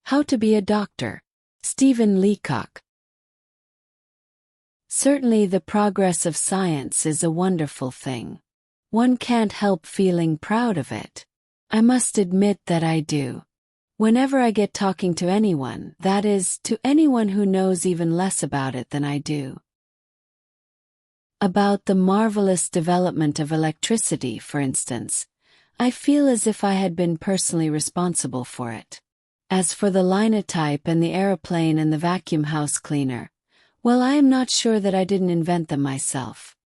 How to Be a Doctor, Stephen Leacock. Certainly the progress of science is a wonderful thing. One can't help feeling proud of it. I must admit that I do. Whenever I get talking to anyone, that is, to anyone who knows even less about it than I do, about the marvelous development of electricity, for instance, I feel as if I had been personally responsible for it. As for the linotype and the aeroplane and the vacuum house cleaner, well, I am not sure that I didn't invent them myself.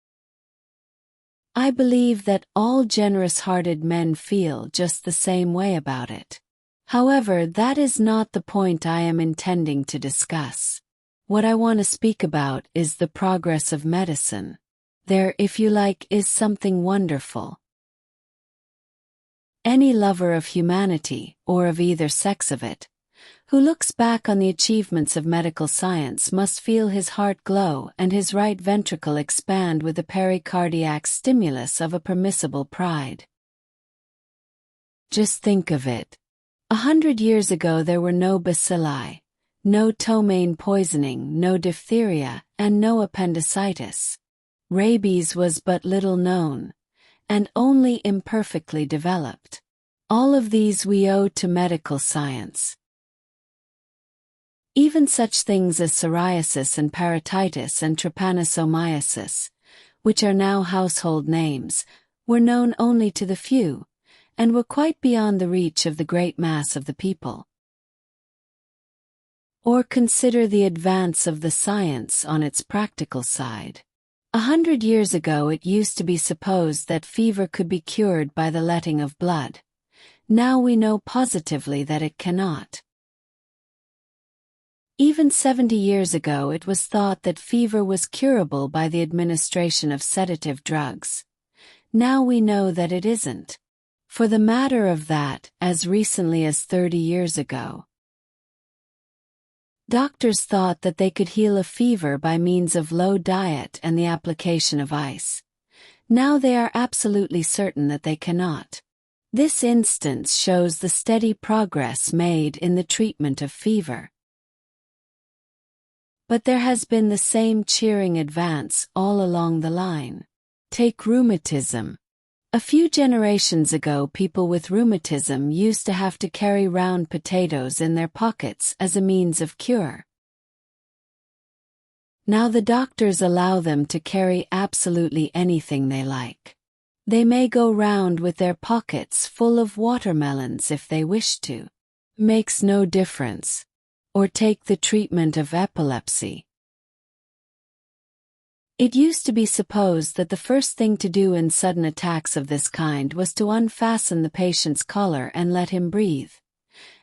I believe that all generous-hearted men feel just the same way about it. However, that is not the point I am intending to discuss. What I want to speak about is the progress of medicine. There, if you like, is something wonderful. Any lover of humanity, or of either sex of it, who looks back on the achievements of medical science must feel his heart glow and his right ventricle expand with the pericardiac stimulus of a permissible pride. Just think of it. 100 years ago there were no bacilli, no ptomaine poisoning, no diphtheria, and no appendicitis. Rabies was but little known, and only imperfectly developed. All of these we owe to medical science. Even such things as psoriasis and parotitis and trypanosomiasis, which are now household names, were known only to the few, and were quite beyond the reach of the great mass of the people. Or consider the advance of the science on its practical side. 100 years ago it used to be supposed that fever could be cured by the letting of blood. Now we know positively that it cannot. Even 70 years ago it was thought that fever was curable by the administration of sedative drugs. Now we know that it isn't. For the matter of that, as recently as 30 years ago, doctors thought that they could heal a fever by means of low diet and the application of ice. Now they are absolutely certain that they cannot. This instance shows the steady progress made in the treatment of fever. But there has been the same cheering advance all along the line. Take rheumatism. A few generations ago people with rheumatism used to have to carry round potatoes in their pockets as a means of cure. Now the doctors allow them to carry absolutely anything they like. They may go round with their pockets full of watermelons if they wish to. Makes no difference. Or take the treatment of epilepsy. It used to be supposed that the first thing to do in sudden attacks of this kind was to unfasten the patient's collar and let him breathe.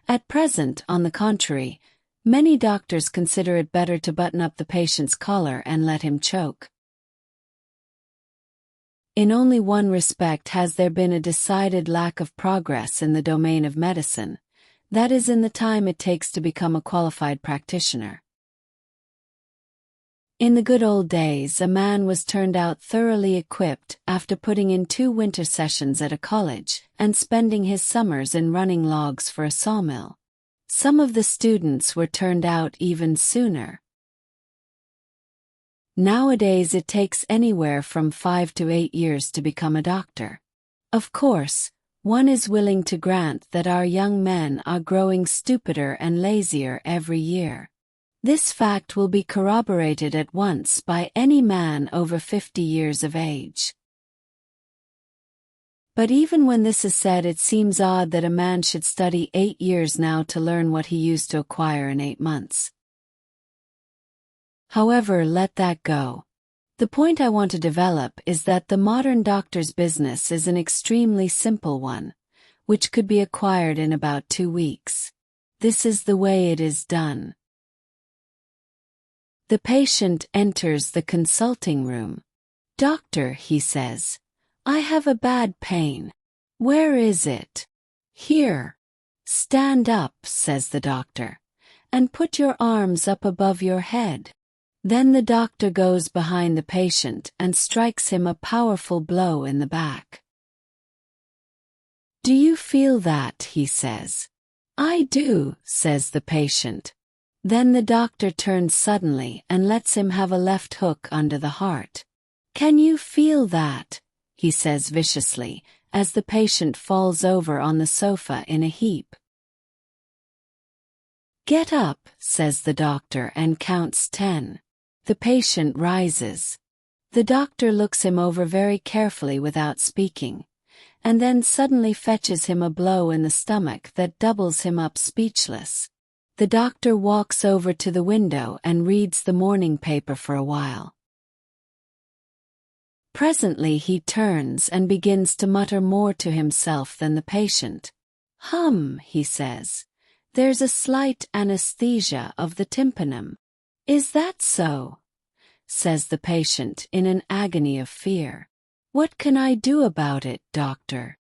At present, on the contrary, many doctors consider it better to button up the patient's collar and let him choke. In only one respect has there been a decided lack of progress in the domain of medicine, that is in the time it takes to become a qualified practitioner. In the good old days a man was turned out thoroughly equipped after putting in 2 winter sessions at a college and spending his summers in running logs for a sawmill. Some of the students were turned out even sooner. Nowadays it takes anywhere from 5 to 8 years to become a doctor. Of course, one is willing to grant that our young men are growing stupider and lazier every year. This fact will be corroborated at once by any man over 50 years of age. But even when this is said, it seems odd that a man should study 8 years now to learn what he used to acquire in 8 months. However, let that go. The point I want to develop is that the modern doctor's business is an extremely simple one, which could be acquired in about 2 weeks. This is the way it is done. The patient enters the consulting room. "Doctor," he says, "I have a bad pain. Where is it?" "Here." "Stand up," says the doctor, "and put your arms up above your head." Then the doctor goes behind the patient and strikes him a powerful blow in the back. "Do you feel that?" he says. "I do," says the patient. Then the doctor turns suddenly and lets him have a left hook under the heart. "Can you feel that?" he says viciously, as the patient falls over on the sofa in a heap. "Get up," says the doctor and counts 10. The patient rises. The doctor looks him over very carefully without speaking, and then suddenly fetches him a blow in the stomach that doubles him up speechless. The doctor walks over to the window and reads the morning paper for a while. Presently he turns and begins to mutter more to himself than the patient. He says. "There's a slight anesthesia of the tympanum." "Is that so?" says the patient in an agony of fear. "What can I do about it, doctor?"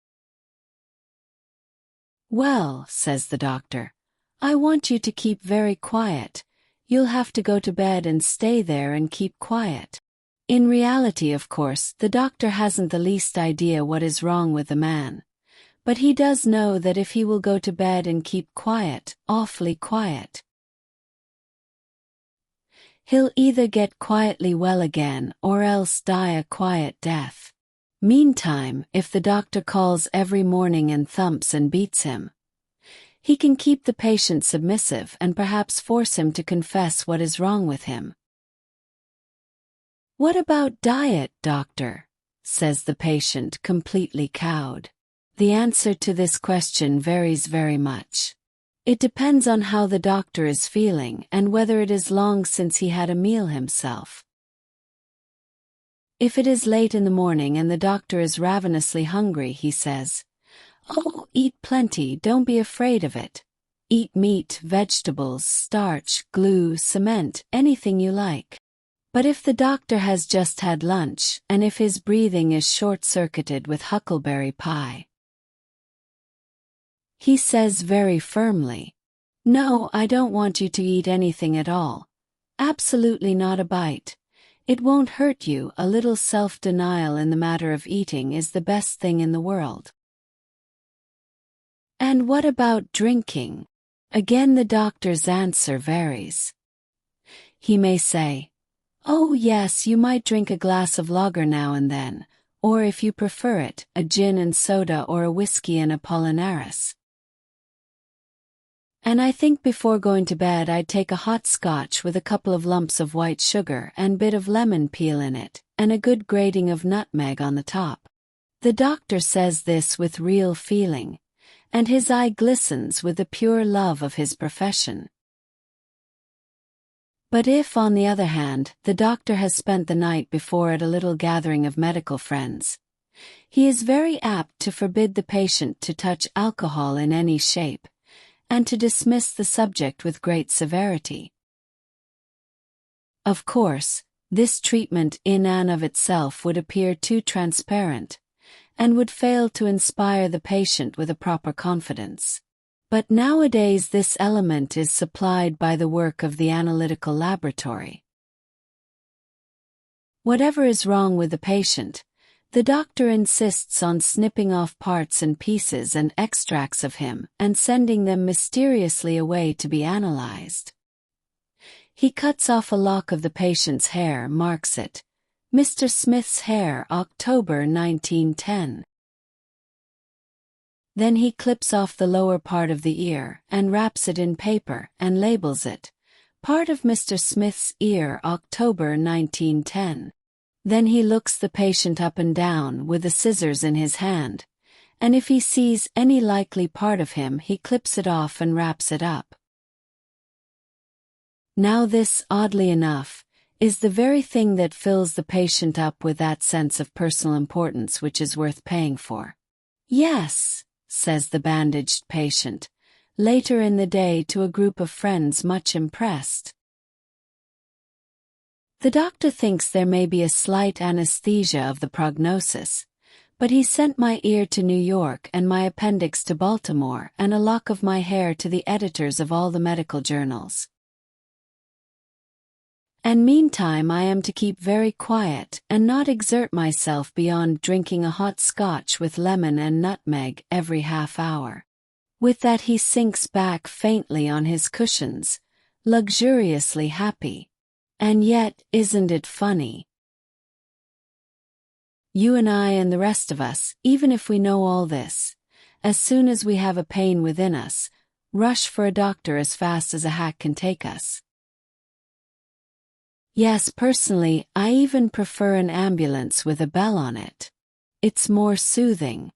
"Well," says the doctor, "I want you to keep very quiet. You'll have to go to bed and stay there and keep quiet." In reality, of course, the doctor hasn't the least idea what is wrong with the man. But he does know that if he will go to bed and keep quiet, awfully quiet, he'll either get quietly well again or else die a quiet death. Meantime, if the doctor calls every morning and thumps and beats him, he can keep the patient submissive and perhaps force him to confess what is wrong with him. "What about diet, doctor?" says the patient, completely cowed. The answer to this question varies very much. It depends on how the doctor is feeling and whether it is long since he had a meal himself. If it is late in the morning and the doctor is ravenously hungry, he says, "Oh, eat plenty, don't be afraid of it. Eat meat, vegetables, starch, glue, cement, anything you like." But if the doctor has just had lunch, and if his breathing is short-circuited with huckleberry pie, he says very firmly, "No, I don't want you to eat anything at all. Absolutely not a bite. It won't hurt you. A little self-denial in the matter of eating is the best thing in the world." "And what about drinking?" Again the doctor's answer varies. He may say, "Oh yes, you might drink a glass of lager now and then, or if you prefer it, a gin and soda or a whiskey and Apollinaris. And I think before going to bed I'd take a hot scotch with a couple of lumps of white sugar and bit of lemon peel in it, and a good grating of nutmeg on the top." The doctor says this with real feeling, and his eye glistens with the pure love of his profession. But if, on the other hand, the doctor has spent the night before at a little gathering of medical friends, he is very apt to forbid the patient to touch alcohol in any shape, and to dismiss the subject with great severity. Of course, this treatment in and of itself would appear too transparent, and would fail to inspire the patient with a proper confidence. But nowadays this element is supplied by the work of the analytical laboratory. Whatever is wrong with the patient, the doctor insists on snipping off parts and pieces and extracts of him and sending them mysteriously away to be analyzed. He cuts off a lock of the patient's hair, marks it, "Mr. Smith's hair, October 1910. Then he clips off the lower part of the ear and wraps it in paper and labels it, "Part of Mr. Smith's ear, October 1910. Then he looks the patient up and down with the scissors in his hand, and if he sees any likely part of him he clips it off and wraps it up. Now this, oddly enough, is the very thing that fills the patient up with that sense of personal importance which is worth paying for. "Yes," says the bandaged patient, later in the day to a group of friends much impressed. "The doctor thinks there may be a slight anesthesia of the prognosis, but he sent my ear to New York and my appendix to Baltimore and a lock of my hair to the editors of all the medical journals. And meantime I am to keep very quiet and not exert myself beyond drinking a hot scotch with lemon and nutmeg every half hour. With that he sinks back faintly on his cushions, luxuriously happy. And yet, isn't it funny? You and I and the rest of us, even if we know all this, as soon as we have a pain within us, rush for a doctor as fast as a hack can take us. Yes, personally, I even prefer an ambulance with a bell on it. It's more soothing.